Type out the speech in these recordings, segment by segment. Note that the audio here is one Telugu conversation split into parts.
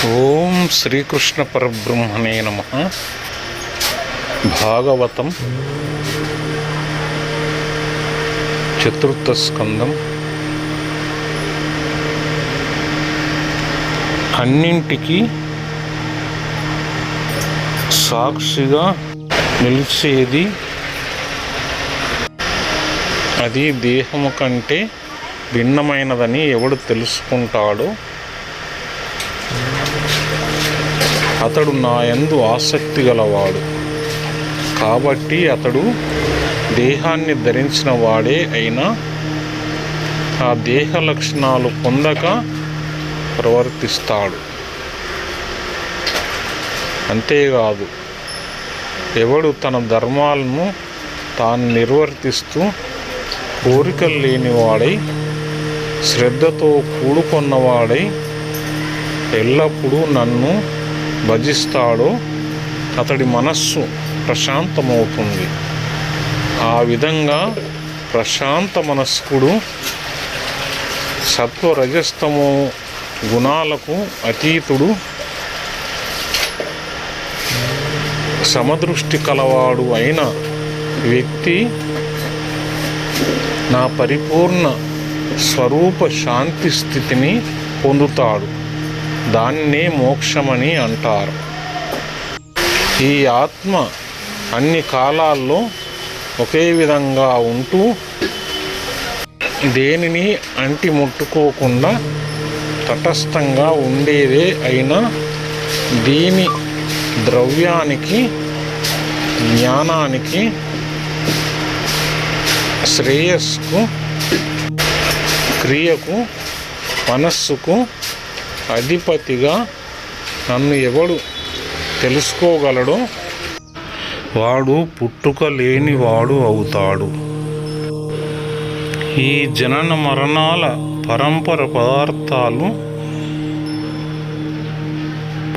ఓం శ్రీకృష్ణ పరబ్రహ్మణే నమః. భాగవతం చతుర్థ స్కందం. అన్నింటికి సాక్షిగా నిలిచేది అది దేహము కంటే భిన్నమైనదని ఎవడు తెలుసుకుంటాడో అతడు నా యందు ఆసక్తి గలవాడు. కాబట్టి అతడు దేహాన్ని ధరించిన వాడే అయినా ఆ దేహ లక్షణాలు పొందక ప్రవర్తిస్తాడు. అంతేకాదు, ఎవడు తన ధర్మాలను తాను నిర్వర్తిస్తూ కోరికలు లేనివాడై శ్రద్ధతో కూడుకొన్నవాడై ఎల్లప్పుడూ నన్ను భజిస్తాడో అతడి మనస్సు ప్రశాంతమవుతుంది. ఆ విధంగా ప్రశాంత మనస్కుడు సత్వరజస్తమో గుణాలకు అతీతుడు, సమదృష్టి కలవాడు అయిన వ్యక్తి నా పరిపూర్ణ స్వరూప శాంతి స్థితిని పొందుతాడు. దాన్నే మోక్షమని అంటారు. ఈ ఆత్మ అన్ని కాలాల్లో ఒకే విధంగా ఉంటూ దేనిని అంటి ముట్టుకోకుండా తటస్థంగా ఉండేదే అయినా దీని ద్రవ్యానికి, జ్ఞానానికి, శ్రేయస్సుకు, క్రియకు, మనస్సుకు అధిపతిగా నన్ను ఎవడు తెలుసుకోగలడో వాడు పుట్టుక లేనివాడు అవుతాడు. ఈ జనన మరణాల పరంపర పదార్థాలు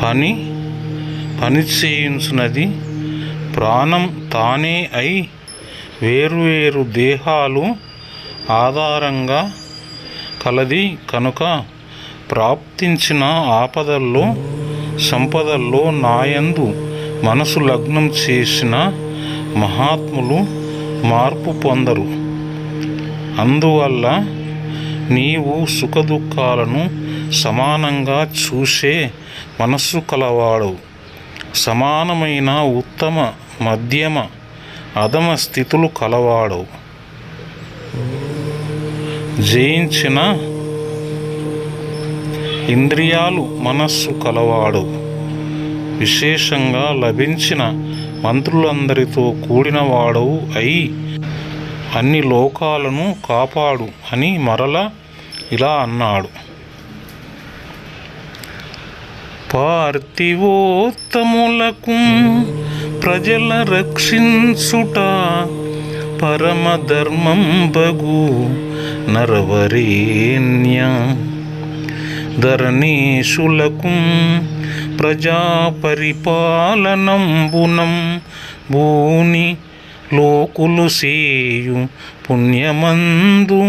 పని చేయించున్నది ప్రాణం తానే అయి వేరువేరు దేహాలు ఆధారంగా కలది కనుక ప్రాప్తించిన ఆపదల్లో సంపదల్లో నాయందు మనసు లగ్నం చేసిన మహాత్ములు మార్పు పొందరు. అందువల్ల నీవు సుఖదుఖాలను సమానంగా చూసే మనస్సు కలవాడు. సమానమైన ఉత్తమ, మధ్యమ, అధమ స్థితులు కలవాడు. జయించిన ఇంద్రియాలు మనస్సు కలవాడు. విశేషంగా లభించిన మంత్రులందరితో కూడినవాడవు అయి అన్ని లోకాలను కాపాడు అని మరల ఇలా అన్నాడు. పార్థివోత్తములకు ప్రజల రక్షించుట పరమధర్మం బగు నరవరేణ్య. ధరణీషులకు ప్రజాపరిపాలనంబునం భూని లోకులు సేయు పుణ్యమందు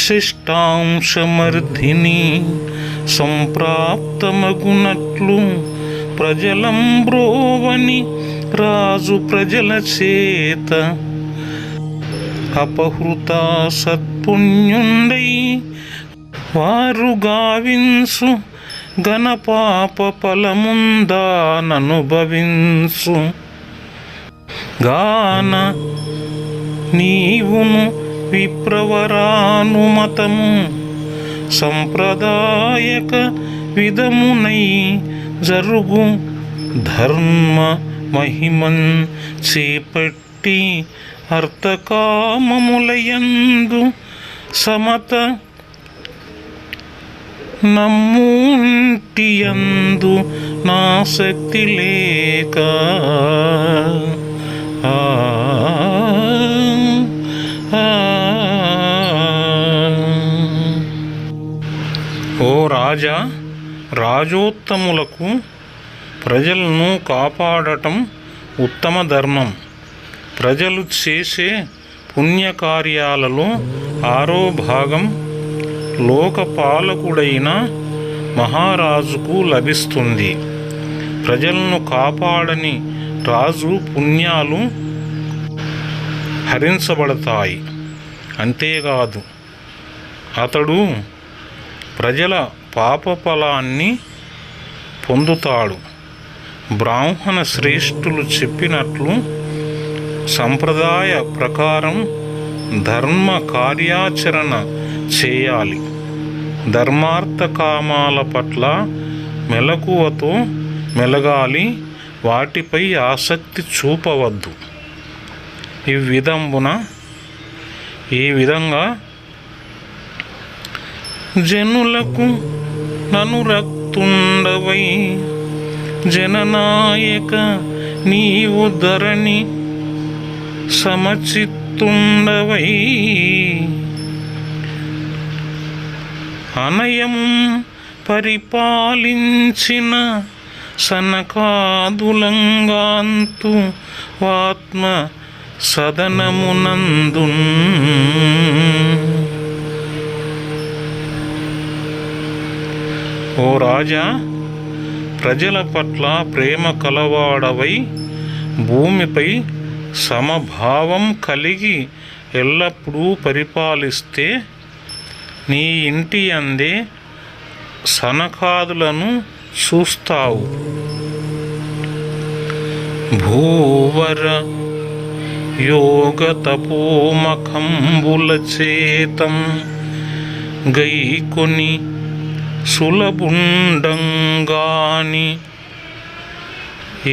శిష్టాంశమర్ధిని సంప్రాప్తమగునట్లు ప్రజలంబ్రోవని రాజు ప్రజల చేత అపహృత సత్పుణ్యుండై వారు గావించు ఘనపాప ఫలముందాననుభవించు. గాన నీవును విప్రవరానుమతము సంప్రదాయక విధమునై జరుగు ధర్మ మహిమన్ చేపట్టి అర్థకామములయందు సమత నమ్ముంటియందు నా శక్తి లేక ఓ రాజా, రాజోత్తములకు ప్రజలను కాపాడటం ఉత్తమ ధర్మం. ప్రజలు చేసే పుణ్యకార్యాలలో 6వ భాగం లోకపాలకుడైన మహారాజుకు లభిస్తుంది. ప్రజలను కాపాడని రాజు పుణ్యాలు హరించబడతాయి. అంతేకాదు అతడు ప్రజల పాపఫలాన్ని పొందుతాడు. బ్రాహ్మణ శ్రేష్ఠులు చెప్పినట్లు సంప్రదాయ ప్రకారం ధర్మ కార్యాచరణ చేయాలి. ధర్మార్థ కామాల పట్ల మెలకువతో మెలగాలి. వాటిపై ఆసక్తి చూపవద్దు. ఈ విధంగా జనులకు ననురక్తుండవై జననాయక నీవు ధరణి సమచిత్తుండవై అనయము పరిపాలించిన సనకాదులంగాంతు ఆత్మ సదనమునందున్ ఓ రాజా, ప్రజల పట్ల ప్రేమ కలవాడవై భూమిపై సమభావం కలిగి ఎల్లప్పుడూ పరిపాలిస్తే నీ ఇంటి అందే సనకాదులను చూస్తావు. భూవర యోగ తపోమఖంబుల చేతం గైకొని సులభుండంగాని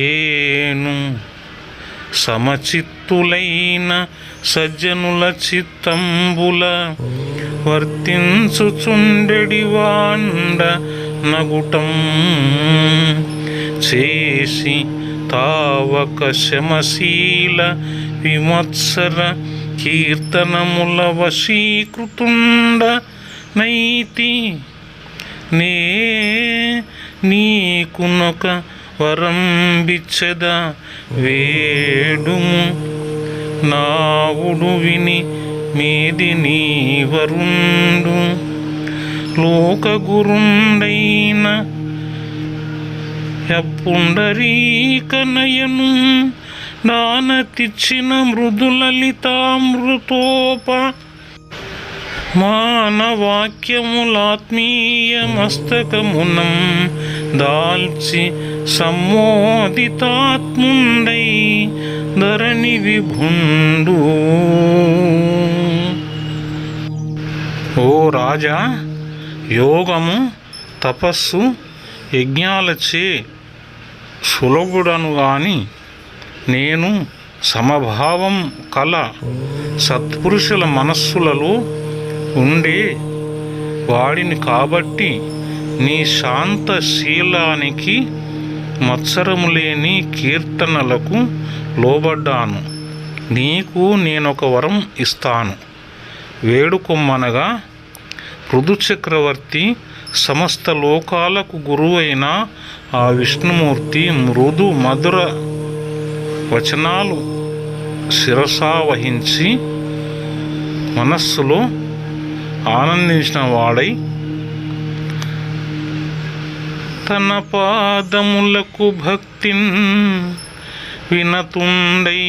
ఏను సమచిత్తులైన సజ్జనుల చిత్తంబుల వర్తించుచుండెడి వాండ నగుటం చేసి తావక శమశీల విమత్సర కీర్తనముల వశీకృతుండ నైతి నే నీకునొక వరం బిచ్చద వేడుము నావుడు విని మేది నీ వరుండు లోకగురుండైన పుండరీకనయను నానతిచ్చిన మృదులలితామృతోప మానవాక్యములాత్మీయ మస్తకమునం దాల్చి సమ్మోదితాత్ముండై ధరణి విభుండు. ఓ రాజా, యోగము తపస్సు యజ్ఞాలచే సులభుడను గాని నేను సమభావం కల సత్పురుషుల మనస్సులలో ఉండే వాడిని కాబట్టి నీ శాంతశీలానికి మత్సరము లేని కీర్తనలకు లోబడ్డాను. నీకు నేనొక వరం ఇస్తాను. వేడుకొమ్మనగా పృథు చక్రవర్తి సమస్త లోకాలకు గురువైన ఆ విష్ణుమూర్తి మృదు మధుర వచనాలు శిరసావహించి మనస్సులో ఆనందించిన వాడై తన పాదములకు భక్తిన్ వినతుండై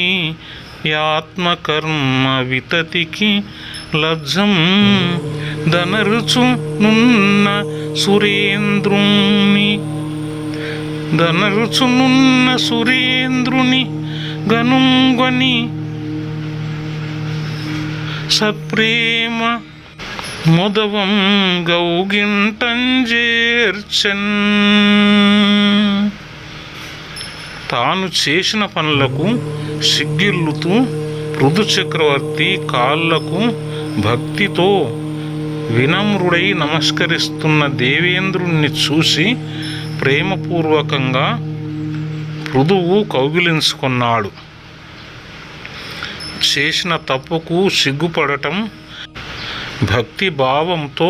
యాత్మకర్మ వితతికి లజ్జం దనరుచునున్న సురేంద్రుని గనుంగని సత్ప్రేమ మొదవం గౌగింటంజేర్చన్. తాను చేసిన పనులకు సిగ్గిల్లుతూ పృథు చక్రవర్తి కాళ్లకు భక్తితో వినమ్రుడై నమస్కరిస్తున్న దేవేంద్రుణ్ణి చూసి ప్రేమపూర్వకంగా పృథువు కౌగిలించుకున్నాడు. చేసిన తప్పుకు సిగ్గుపడటం, భక్తి భావంతో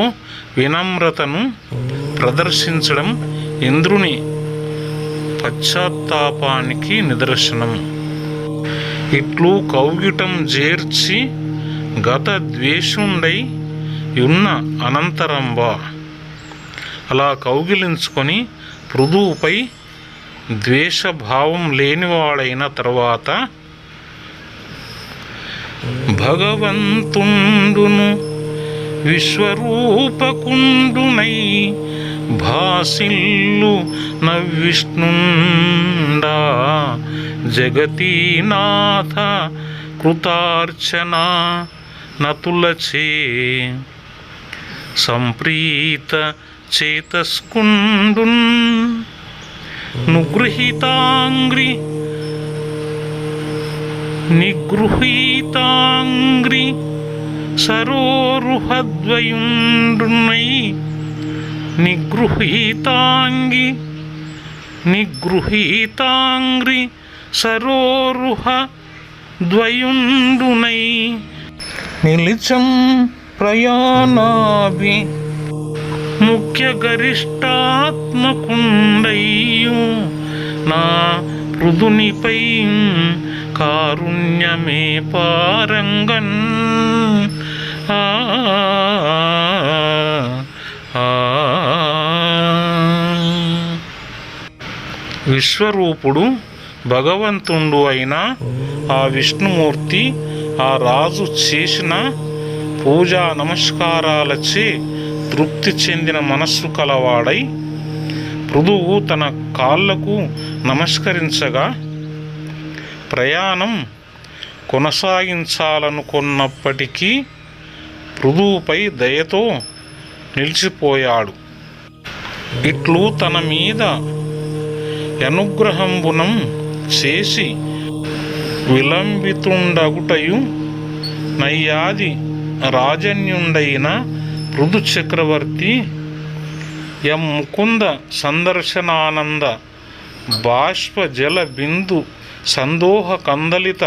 వినమ్రతను ప్రదర్శించడం ఇంద్రుని పశ్చాత్తాపానికి నిదర్శనం. ఇట్లు కౌగిటం చేర్చి గత ద్వేషుండై యున్న అనంతరంబ అలా కౌగిలించుకొని పృథువుపై ద్వేషభావం లేనివాడైన తర్వాత భగవంతుండును విశ్వరూపకుండునై భాసిల్లు నవిష్ణుండా జగతీనాథ కృతార్చన నతులచే సంప్రీత చేతస్కుండున్ నిగృహీతాంగ్రి సరోరుహద్వయుండునై నిగృహీతాంగ్రి సరోరుహద్వయుండునై నిలిచం ప్రయాణాభి ముఖ్య గరిష్టాత్మకుండయ్యు నా పృథునిపై కారుణ్యమే పారంగన్ విశ్వరూపుడు భగవంతుడు అయిన ఆ విష్ణుమూర్తి ఆ రాజు చేసిన పూజా నమస్కారాలచే తృప్తి చెందిన మనస్సు కలవాడై పృథువు తన కాళ్లకు నమస్కరించగా ప్రయాణం కొనసాగించాలనుకున్నప్పటికీ పృథువుపై దయతో నిలిచిపోయాడు. ఇట్లు తన మీద అనుగ్రహంబునం చేసి విలంబితుండగుటయు నయ్యాది రాజన్యుండైన పృథు చక్రవర్తి ముకుంద సందర్శనానంద బాష్ప జల బిందు సందోహ కందలిత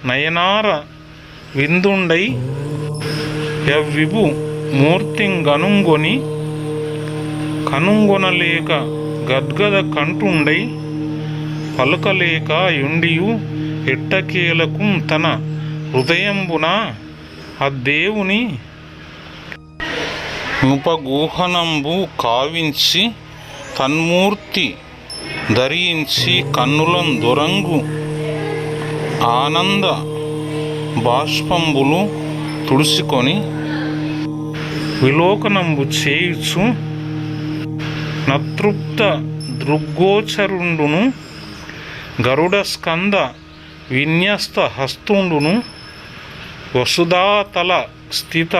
నయనార విందుండై విభు మూర్తింగనుంగొని కనుంగొనలేక గద్గద కంటుండై పలుకలేక యుండియు ఎట్టకేలకు తన హృదయంబున అద్దేవుని ఉపగూహనంబు కావించి తన్మూర్తి ధరించి కన్నులం దొరంగు ఆనంద బాష్పంబులు తుడుచుకొని విలోకనంబు చేయుచు నతృప్త దృగ్గోచరుండును గరుడ స్కంద విన్యస్త హస్తుండును వసుధాతల స్థిత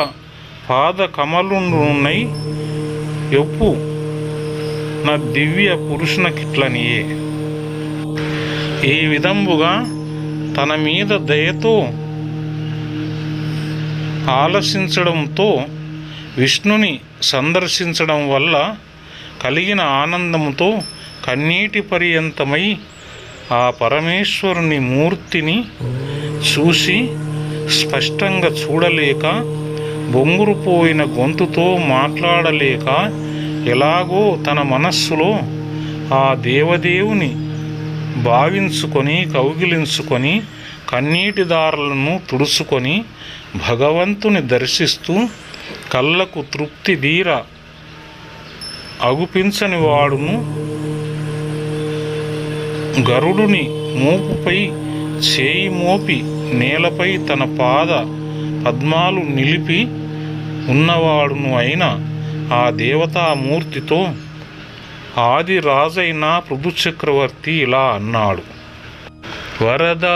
పాద కమలుండునై యొప్పు నా దివ్య పురుషునకిట్లనియే. ఈ విధంబుగా తన మీద దయతో ఆలసించడంతో విష్ణుని సందర్శించడం వల్ల కలిగిన ఆనందంతో కన్నీటి పర్యంతమై ఆ పరమేశ్వరుని మూర్తిని చూసి స్పష్టంగా చూడలేక బొంగురుపోయిన గొంతుతో మాట్లాడలేక ఎలాగో తన మనస్సులో ఆ దేవదేవుని భావించుకొని కౌగిలించుకొని కన్నీటి దారులను తుడుచుకొని భగవంతుని దర్శిస్తూ కళ్ళకు తృప్తి తీర అగుపించని వాడును గరుడుని మూపుపై చేయి మోపి నేలపై తన పాద పద్మాలు నిలిపి ఉన్నవాడును అయిన ఆ దేవతామూర్తితో ఆది రాజైన పృథు చక్రవర్తి ఇలా అన్నాడు: వరద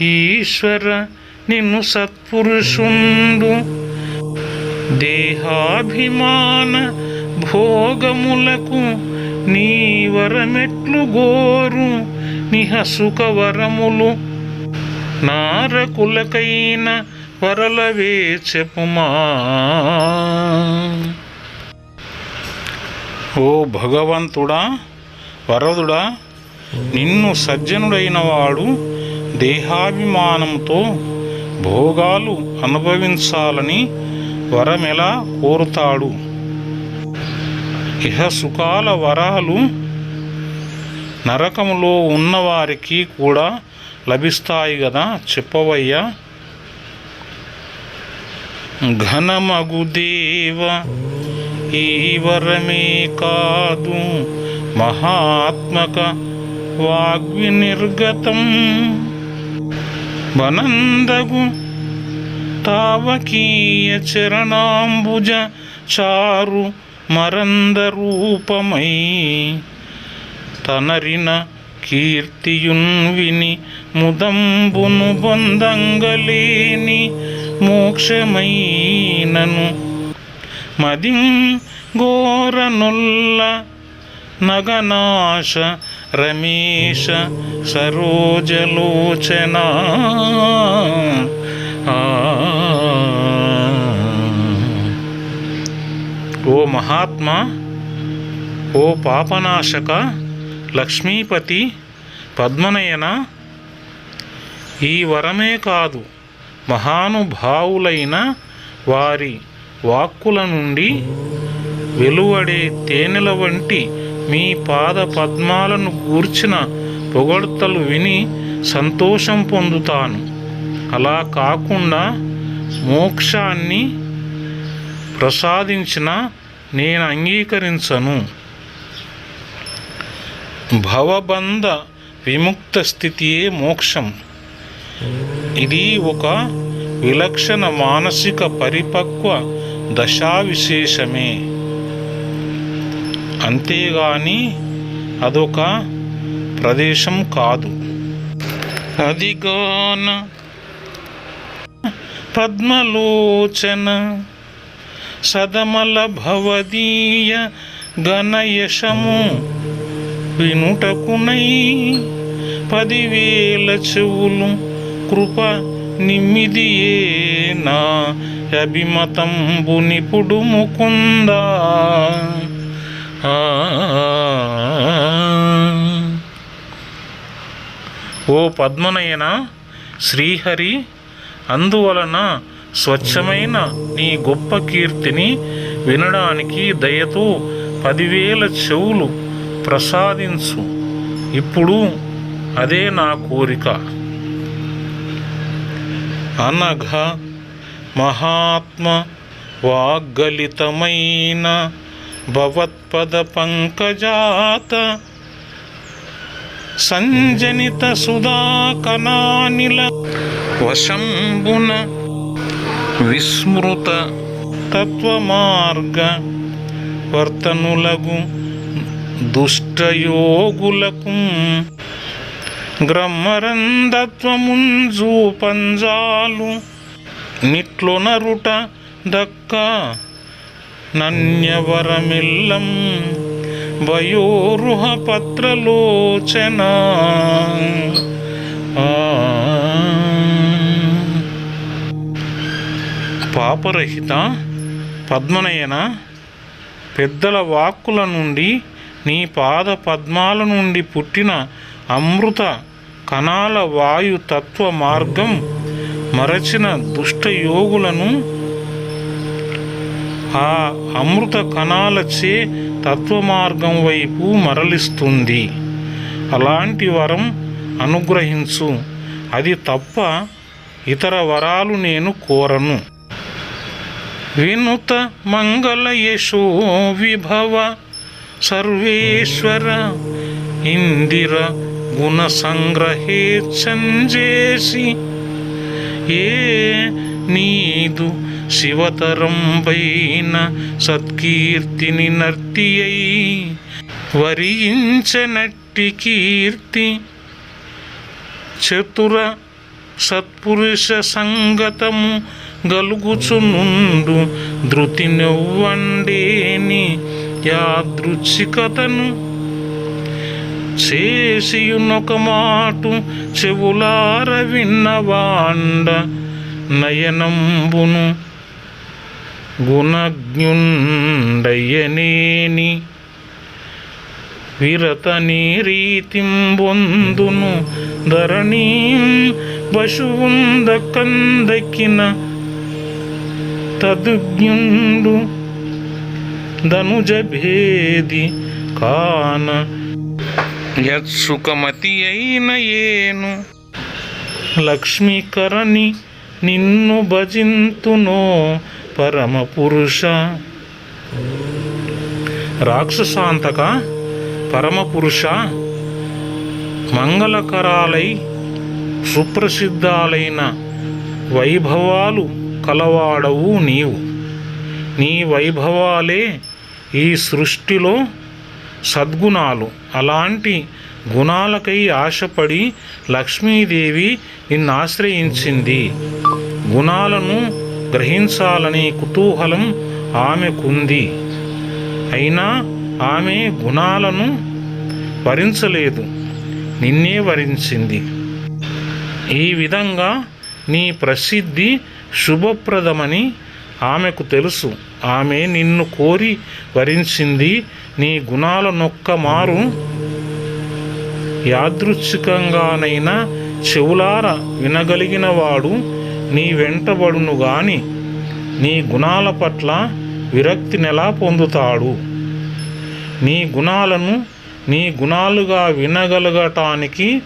ఈశ్వర నిన్ను సత్పురుషుండు దేహాభిమాన భోగములకు నీ వరమెట్లు గోరు నిహసుక వరములు నారకులకైన వరలవే చెప్పుమా. ఓ భగవంతుడా, వరదుడా, నిన్ను సజ్జనుడైన వాడు దేహాభిమానంతో భోగాలు అనుభవించాలని వరమెలా కోరుతాడు? ఇహ సుఖాల వరాలు నరకములో ఉన్నవారికి కూడా లభిస్తాయి కదా, చెప్పవయ్యా. ఘనమగు దేవ ఈ వరమే కాదు మహాత్మక వాగ్వినిర్గతం వనందగు తావకీయ చరణాంబుజ చారు మరంద రూపమై తనరిన కీర్తియున్ విని ముదంబును బొందంగలేని మోక్షమైనను మదిం ఘోరనొల్ల నగనాశ రమేశ సరోజలోచన ఓ మహాత్మా, ఓ పాపనాశక, లక్ష్మీపతి, పద్మనయన, ఈ వరమే కాదు మహానుభావులైన వారి వాక్కుల నుండి వెలువడే తేనెల వంటి మీ పాద పద్మాలను గూర్చిన పొగడ్తలు విని సంతోషం పొందుతాను. అలా కాకుండా మోక్షాన్ని ప్రసాదించిన నేను అంగీకరించను. భవబంధ విముక్త స్థితియే మోక్షం. ఇది ఒక విలక్షణ మానసిక పరిపక్వ దశావిశేషమే, అంతేగాని అదొక ప్రదేశం కాదు. అదిగాన పద్మలోచన సదమల భవదీయ ఘనయశము వినుటకునై 10,000 చెవులు కృప నిమ్మిదియే నా అభిమతంబు నిపుడు ముకుందా. ఓ పద్మనయన శ్రీహరి, అందువలన స్వచ్ఛమైన నీ గొప్ప కీర్తిని వినడానికి దయతో 10,000 చెవులు ప్రసాదించు. ఇప్పుడు అదే నా కోరిక. అనఘ మహాత్మ వాగ్గలితమైన భవత్పద పంకజాత సంజనిత సుధాకనానిల వశంబున విస్మృత తత్వమార్గ వర్తనులగు దుష్టయోగులకు గ్రమ్మరంధత్వముంజు పంజాలు నిట్లొనరుట దక్క నన్యవరమిల్లం వయోరుహ పత్రలోచన. పాపరహిత పద్మనయన, పెద్దల వాక్కుల నుండి నీ పాద పద్మాల నుండి పుట్టిన అమృత కణాల వాయు తత్వ మార్గం మరచిన దుష్టయోగులను ఆ అమృత కణాలచే తత్వమార్గం వైపు మరలిస్తుంది. అలాంటి వరం అనుగ్రహించు. అది తప్ప ఇతర వరాలు నేను కోరను. వినుత మంగళ యశో విభవ సర్వేశ్వర ఇందిర గుణ సంగ్రహేచ్ఛంజేసి ఏ నీదు శివతరంబైన సత్కీర్తిని నర్తియై వరించనట్టి కీర్తి చతుర సత్పురుష సంగతము గలుగుచునుండు ధృతి నవ్వండేని యాదృచ్ఛికతను చేసియునొక మాటు చెవులార విన్నవాండ నయనంబును గుణజ్ఞుండయ్యనేని విరత నీరీతింబొందును ధరణీ పశువుందకందకిన తదుజ్ఞుండు ధనుజభేది కాన యత్సుఖమతి అయిన ఏను లక్ష్మీకరణి నిన్ను భజింతునో పరమ పురుష. రాక్షసాంతక పరమపురుష మంగళకరాలై సుప్రసిద్ధాలైన వైభవాలు కలవాడవు నీవు. నీ వైభవాలే ఈ సృష్టిలో సద్గుణాలు. అలాంటి గుణాలకై ఆశపడి లక్ష్మీదేవి నిన్నాశ్రయించింది. గుణాలను గ్రహించాలనే కుతూహలం ఆమెకుంది. అయినా ఆమె గుణాలను వరించలేదు, నిన్నే వరించింది. ఈ విధంగా నీ ప్రసిద్ధి శుభప్రదమని ఆమెకు తెలుసు. ఆమె నిన్ను కోరి వరించింది. నీ గుణాలనొక్క మారు యాదృచ్ఛికంగానైనా చెవులార వినగలిగిన వాడు నీ వెంటబడును గాని నీ గుణాల పట్ల విరక్తినెలా పొందుతాడు? నీ గుణాలను నీ గుణాలుగా వినగలగటానికి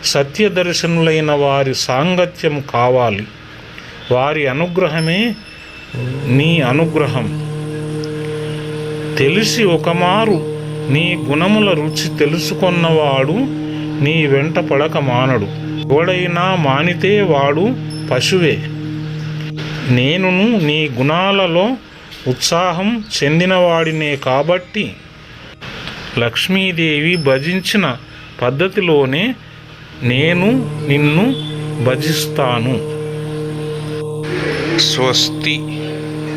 సత్యదర్శనులైన వారి సాంగత్యం కావాలి. వారి అనుగ్రహమే నీ అనుగ్రహం. తెలిసి ఒకమారు నీ గుణముల రుచి తెలుసుకొన్నవాడు నీ వెంట పడక మానడు. ఎవడైనా మానితే వాడు పశువే. నేనును నీ గుణాలలో ఉత్సాహం చెందినవాడినే కాబట్టి లక్ష్మీదేవి భజించిన పద్ధతిలోనే నేను నిన్ను భజిస్తాను. స్వస్తి.